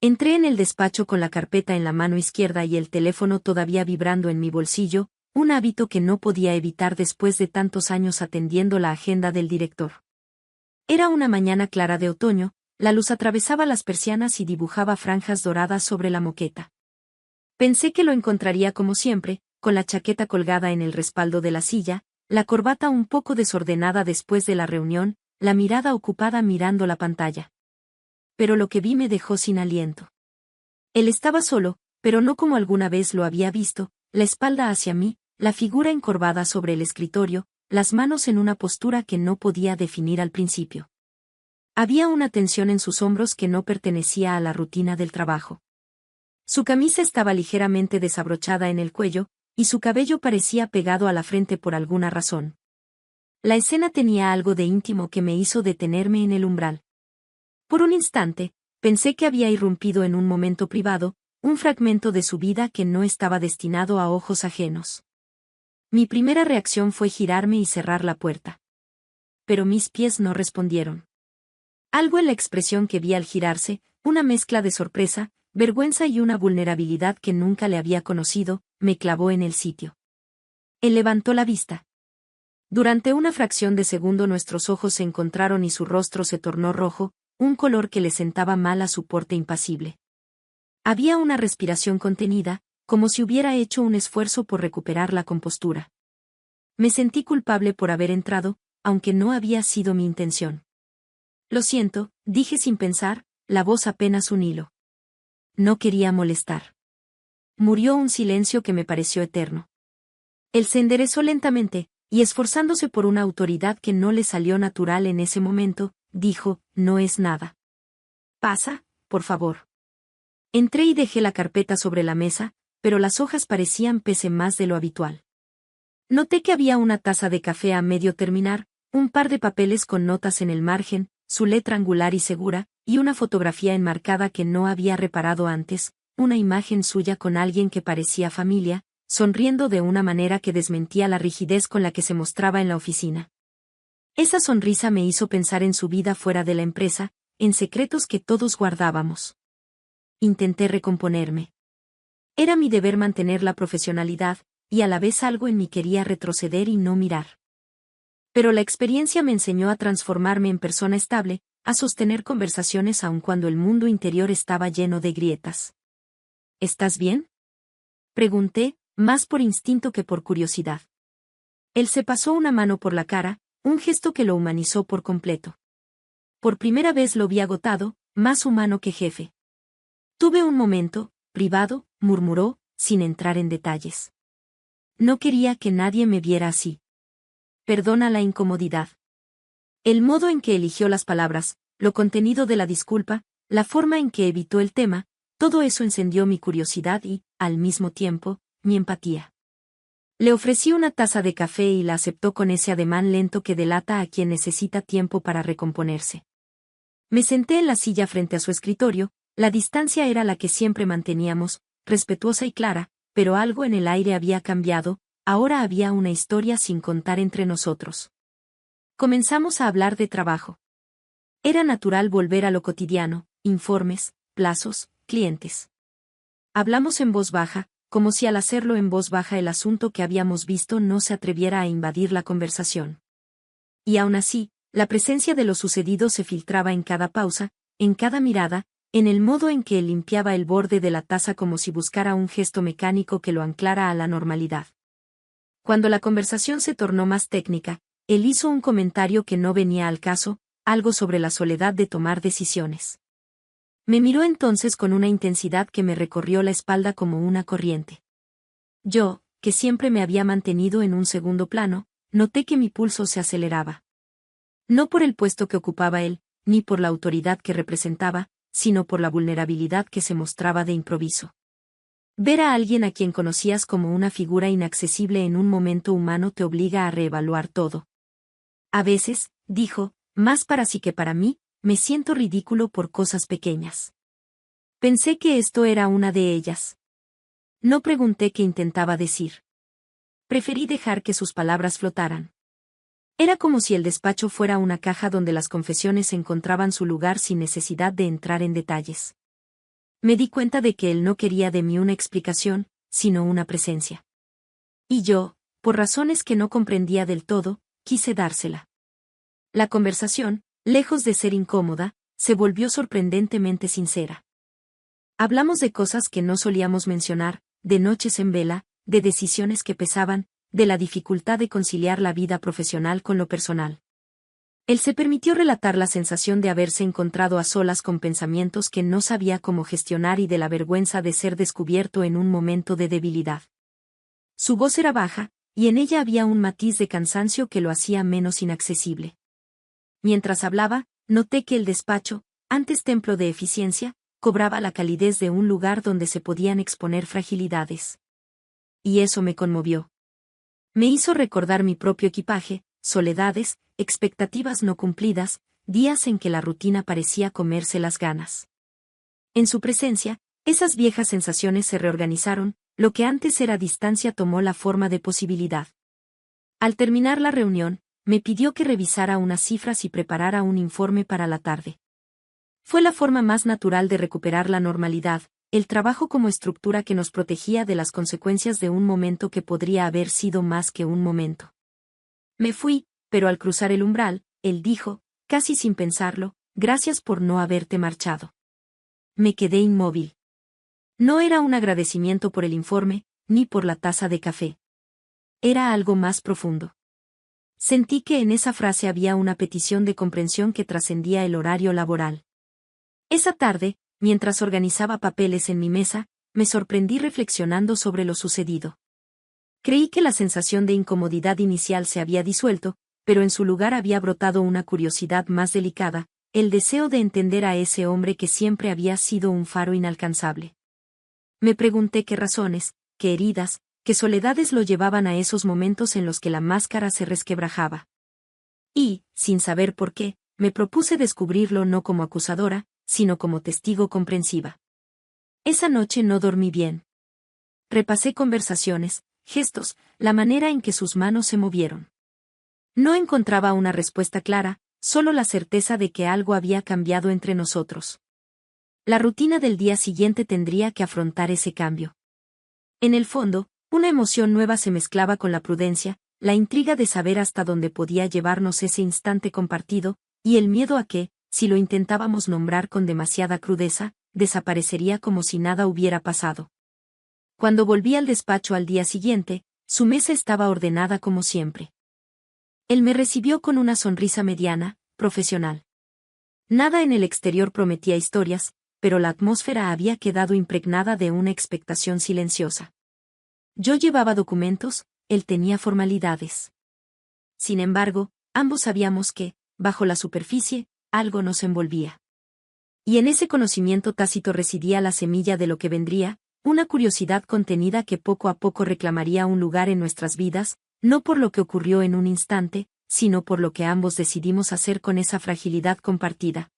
Entré en el despacho con la carpeta en la mano izquierda y el teléfono todavía vibrando en mi bolsillo, un hábito que no podía evitar después de tantos años atendiendo la agenda del director. Era una mañana clara de otoño, la luz atravesaba las persianas y dibujaba franjas doradas sobre la moqueta. Pensé que lo encontraría como siempre, con la chaqueta colgada en el respaldo de la silla, la corbata un poco desordenada después de la reunión, la mirada ocupada mirando la pantalla. Pero lo que vi me dejó sin aliento. Él estaba solo, pero no como alguna vez lo había visto, la espalda hacia mí, la figura encorvada sobre el escritorio, las manos en una postura que no podía definir al principio. Había una tensión en sus hombros que no pertenecía a la rutina del trabajo. Su camisa estaba ligeramente desabrochada en el cuello, y su cabello parecía pegado a la frente por alguna razón. La escena tenía algo de íntimo que me hizo detenerme en el umbral. Por un instante, pensé que había irrumpido en un momento privado, un fragmento de su vida que no estaba destinado a ojos ajenos. Mi primera reacción fue girarme y cerrar la puerta. Pero mis pies no respondieron. Algo en la expresión que vi al girarse, una mezcla de sorpresa, vergüenza y una vulnerabilidad que nunca le había conocido, me clavó en el sitio. Él levantó la vista. Durante una fracción de segundo nuestros ojos se encontraron y su rostro se tornó rojo, un color que le sentaba mal a su porte impasible. Había una respiración contenida, como si hubiera hecho un esfuerzo por recuperar la compostura. Me sentí culpable por haber entrado, aunque no había sido mi intención. Lo siento, dije sin pensar, la voz apenas un hilo. No quería molestar. Murió un silencio que me pareció eterno. Él se enderezó lentamente, y esforzándose por una autoridad que no le salió natural en ese momento, dijo, no es nada. Pasa, por favor. Entré y dejé la carpeta sobre la mesa, pero las hojas parecían pese más de lo habitual. Noté que había una taza de café a medio terminar, un par de papeles con notas en el margen, su letra angular y segura, y una fotografía enmarcada que no había reparado antes, una imagen suya con alguien que parecía familia, sonriendo de una manera que desmentía la rigidez con la que se mostraba en la oficina. Esa sonrisa me hizo pensar en su vida fuera de la empresa, en secretos que todos guardábamos. Intenté recomponerme. Era mi deber mantener la profesionalidad, y a la vez algo en mí quería retroceder y no mirar. Pero la experiencia me enseñó a transformarme en persona estable, a sostener conversaciones aun cuando el mundo interior estaba lleno de grietas. ¿Estás bien?, pregunté, más por instinto que por curiosidad. Él se pasó una mano por la cara, un gesto que lo humanizó por completo. Por primera vez lo vi agotado, más humano que jefe. Tuve un momento, privado, murmuró, sin entrar en detalles. No quería que nadie me viera así. Perdona la incomodidad. El modo en que eligió las palabras, lo contenido de la disculpa, la forma en que evitó el tema, todo eso encendió mi curiosidad y, al mismo tiempo, mi empatía. Le ofrecí una taza de café y la aceptó con ese ademán lento que delata a quien necesita tiempo para recomponerse. Me senté en la silla frente a su escritorio, la distancia era la que siempre manteníamos, respetuosa y clara, pero algo en el aire había cambiado, ahora había una historia sin contar entre nosotros. Comenzamos a hablar de trabajo. Era natural volver a lo cotidiano, informes, plazos, clientes. Hablamos en voz baja, como si al hacerlo en voz baja el asunto que habíamos visto no se atreviera a invadir la conversación. Y aún así, la presencia de lo sucedido se filtraba en cada pausa, en cada mirada, en el modo en que él limpiaba el borde de la taza como si buscara un gesto mecánico que lo anclara a la normalidad. Cuando la conversación se tornó más técnica, él hizo un comentario que no venía al caso, algo sobre la soledad de tomar decisiones. Me miró entonces con una intensidad que me recorrió la espalda como una corriente. Yo, que siempre me había mantenido en un segundo plano, noté que mi pulso se aceleraba. No por el puesto que ocupaba él, ni por la autoridad que representaba, sino por la vulnerabilidad que se mostraba de improviso. Ver a alguien a quien conocías como una figura inaccesible en un momento humano te obliga a reevaluar todo. A veces, dijo, más para sí que para mí, me siento ridículo por cosas pequeñas. Pensé que esto era una de ellas. No pregunté qué intentaba decir. Preferí dejar que sus palabras flotaran. Era como si el despacho fuera una caja donde las confesiones encontraban su lugar sin necesidad de entrar en detalles. Me di cuenta de que él no quería de mí una explicación, sino una presencia. Y yo, por razones que no comprendía del todo, quise dársela. La conversación, lejos de ser incómoda, se volvió sorprendentemente sincera. Hablamos de cosas que no solíamos mencionar, de noches en vela, de decisiones que pesaban, de la dificultad de conciliar la vida profesional con lo personal. Él se permitió relatar la sensación de haberse encontrado a solas con pensamientos que no sabía cómo gestionar y de la vergüenza de ser descubierto en un momento de debilidad. Su voz era baja, y en ella había un matiz de cansancio que lo hacía menos inaccesible. Mientras hablaba, noté que el despacho, antes templo de eficiencia, cobraba la calidez de un lugar donde se podían exponer fragilidades. Y eso me conmovió. Me hizo recordar mi propio equipaje, soledades, expectativas no cumplidas, días en que la rutina parecía comerse las ganas. En su presencia, esas viejas sensaciones se reorganizaron, lo que antes era distancia tomó la forma de posibilidad. Al terminar la reunión, me pidió que revisara unas cifras y preparara un informe para la tarde. Fue la forma más natural de recuperar la normalidad, el trabajo como estructura que nos protegía de las consecuencias de un momento que podría haber sido más que un momento. Me fui, pero al cruzar el umbral, él dijo, casi sin pensarlo, gracias por no haberte marchado. Me quedé inmóvil. No era un agradecimiento por el informe, ni por la taza de café. Era algo más profundo. Sentí que en esa frase había una petición de comprensión que trascendía el horario laboral. Esa tarde, mientras organizaba papeles en mi mesa, me sorprendí reflexionando sobre lo sucedido. Creí que la sensación de incomodidad inicial se había disuelto, pero en su lugar había brotado una curiosidad más delicada, el deseo de entender a ese hombre que siempre había sido un faro inalcanzable. Me pregunté qué razones, qué heridas, qué soledades lo llevaban a esos momentos en los que la máscara se resquebrajaba. Y, sin saber por qué, me propuse descubrirlo no como acusadora, sino como testigo comprensiva. Esa noche no dormí bien. Repasé conversaciones, gestos, la manera en que sus manos se movieron. No encontraba una respuesta clara, solo la certeza de que algo había cambiado entre nosotros. La rutina del día siguiente tendría que afrontar ese cambio. En el fondo, una emoción nueva se mezclaba con la prudencia, la intriga de saber hasta dónde podía llevarnos ese instante compartido, y el miedo a que, si lo intentábamos nombrar con demasiada crudeza, desaparecería como si nada hubiera pasado. Cuando volví al despacho al día siguiente, su mesa estaba ordenada como siempre. Él me recibió con una sonrisa mediana, profesional. Nada en el exterior prometía historias, pero la atmósfera había quedado impregnada de una expectación silenciosa. Yo llevaba documentos, él tenía formalidades. Sin embargo, ambos sabíamos que, bajo la superficie, algo nos envolvía. Y en ese conocimiento tácito residía la semilla de lo que vendría, una curiosidad contenida que poco a poco reclamaría un lugar en nuestras vidas, no por lo que ocurrió en un instante, sino por lo que ambos decidimos hacer con esa fragilidad compartida.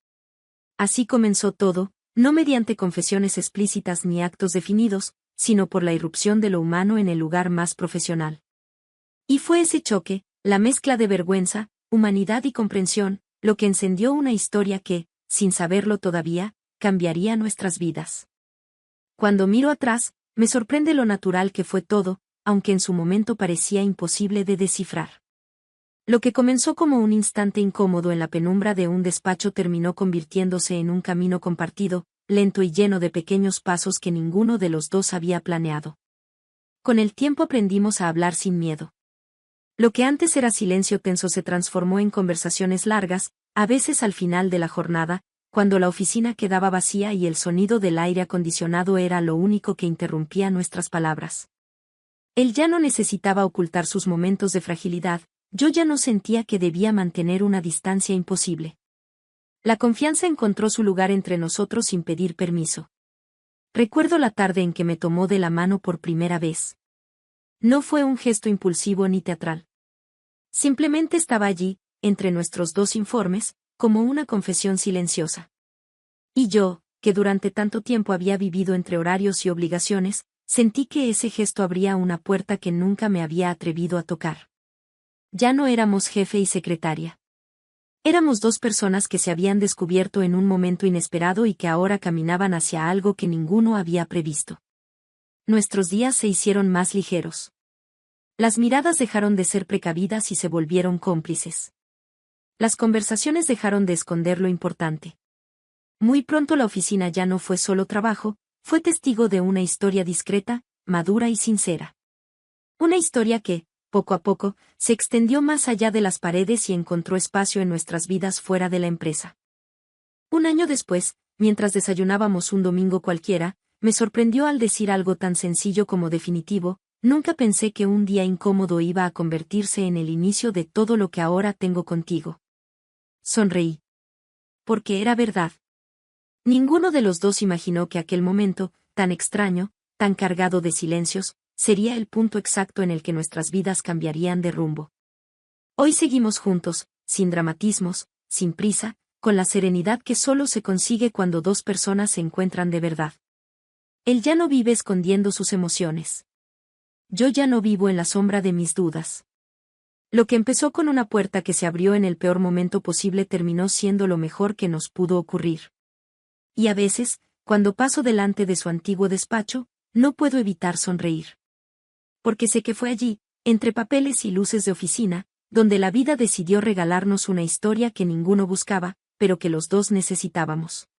Así comenzó todo, no mediante confesiones explícitas ni actos definidos, sino por la irrupción de lo humano en el lugar más profesional. Y fue ese choque, la mezcla de vergüenza, humanidad y comprensión, lo que encendió una historia que, sin saberlo todavía, cambiaría nuestras vidas. Cuando miro atrás, me sorprende lo natural que fue todo, aunque en su momento parecía imposible de descifrar. Lo que comenzó como un instante incómodo en la penumbra de un despacho terminó convirtiéndose en un camino compartido, lento y lleno de pequeños pasos que ninguno de los dos había planeado. Con el tiempo aprendimos a hablar sin miedo. Lo que antes era silencio tenso se transformó en conversaciones largas, a veces al final de la jornada, cuando la oficina quedaba vacía y el sonido del aire acondicionado era lo único que interrumpía nuestras palabras. Él ya no necesitaba ocultar sus momentos de fragilidad, yo ya no sentía que debía mantener una distancia imposible. La confianza encontró su lugar entre nosotros sin pedir permiso. Recuerdo la tarde en que me tomó de la mano por primera vez. No fue un gesto impulsivo ni teatral. Simplemente estaba allí, entre nuestros dos informes, como una confesión silenciosa. Y yo, que durante tanto tiempo había vivido entre horarios y obligaciones, sentí que ese gesto abría una puerta que nunca me había atrevido a tocar. Ya no éramos jefe y secretaria. Éramos dos personas que se habían descubierto en un momento inesperado y que ahora caminaban hacia algo que ninguno había previsto. Nuestros días se hicieron más ligeros. Las miradas dejaron de ser precavidas y se volvieron cómplices. Las conversaciones dejaron de esconder lo importante. Muy pronto la oficina ya no fue solo trabajo, fue testigo de una historia discreta, madura y sincera. Una historia que, poco a poco, se extendió más allá de las paredes y encontró espacio en nuestras vidas fuera de la empresa. Un año después, mientras desayunábamos un domingo cualquiera, me sorprendió al decir algo tan sencillo como definitivo: nunca pensé que un día incómodo iba a convertirse en el inicio de todo lo que ahora tengo contigo. Sonreí. Porque era verdad. Ninguno de los dos imaginó que aquel momento, tan extraño, tan cargado de silencios, sería el punto exacto en el que nuestras vidas cambiarían de rumbo. Hoy seguimos juntos, sin dramatismos, sin prisa, con la serenidad que solo se consigue cuando dos personas se encuentran de verdad. Él ya no vive escondiendo sus emociones. Yo ya no vivo en la sombra de mis dudas. Lo que empezó con una puerta que se abrió en el peor momento posible terminó siendo lo mejor que nos pudo ocurrir. Y a veces, cuando paso delante de su antiguo despacho, no puedo evitar sonreír. Porque sé que fue allí, entre papeles y luces de oficina, donde la vida decidió regalarnos una historia que ninguno buscaba, pero que los dos necesitábamos.